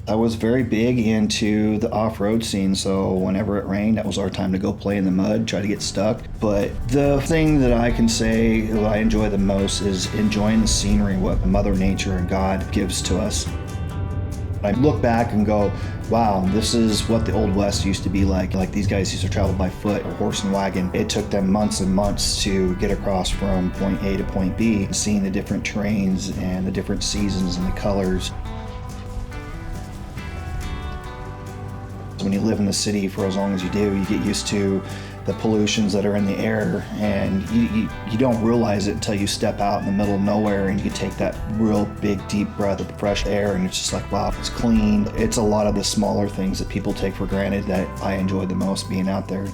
I was very big into the off-road scene, so whenever it rained, that was our time to go play in the mud, try to get stuck. But the thing that I can say that I enjoy the most is enjoying the scenery, what Mother Nature and God gives to us. I look back and go, wow, this is what the Old West used to be like. Like these guys used to travel by foot or horse and wagon. It took them months and months to get across from point A to point B, seeing the different terrains and the different seasons and the colors. When you live in the city for as long as you do, you get used to the pollutions that are in the air, and you don't realize it until you step out in the middle of nowhere and you take that real big deep breath of fresh air, and it's just like, wow, it's clean. It's a lot of the smaller things that people take for granted that I enjoy the most being out there.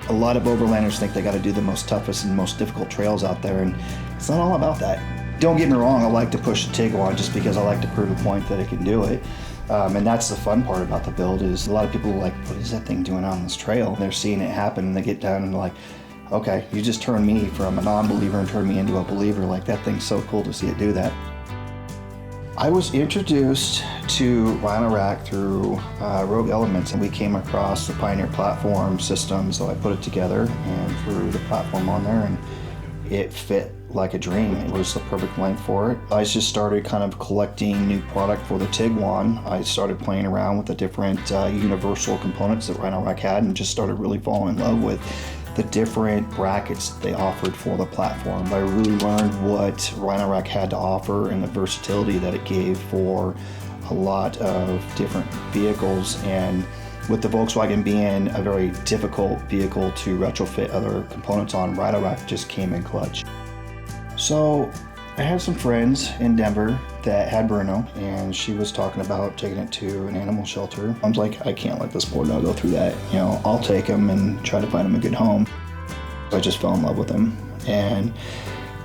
A lot of overlanders think they got to do the most toughest and most difficult trails out there, and it's not all about that. Don't get me wrong, I like to push the Tiguan just because I like to prove a point that it can do it. And that's the fun part about the build, is a lot of people are like, what is that thing doing on this trail? And they're seeing it happen, and they get down and they're like, okay, you just turned me from a non-believer and turned me into a believer. Like, that thing's so cool to see it do that. I was introduced to Rhino-Rack through Rogue Elements, and we came across the Pioneer platform system, so I put it together and threw the platform on there, and it fit like a dream. It was the perfect length for it. I just started kind of collecting new product for the Tiguan. I started playing around with the different universal components that Rhino-Rack had, and just started really falling in love with the different brackets they offered for the platform. I really learned what Rhino-Rack had to offer and the versatility that it gave for a lot of different vehicles. And with the Volkswagen being a very difficult vehicle to retrofit other components on, Rhino-Rack just came in clutch. So I had some friends in Denver that had Bruno, and she was talking about taking it to an animal shelter. I was like, I can't let this poor dog go through that. You know, I'll take him and try to find him a good home. So I just fell in love with him. And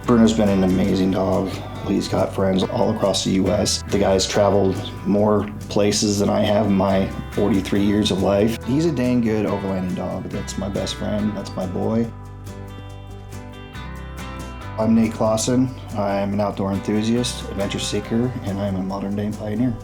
Bruno's been an amazing dog. He's got friends all across the US. The guy's traveled more places than I have in my 43 years of life. He's a dang good overlanding dog. That's my best friend. That's my boy. I'm Classen. I'm an outdoor enthusiast, adventure seeker, and I'm a modern day pioneer.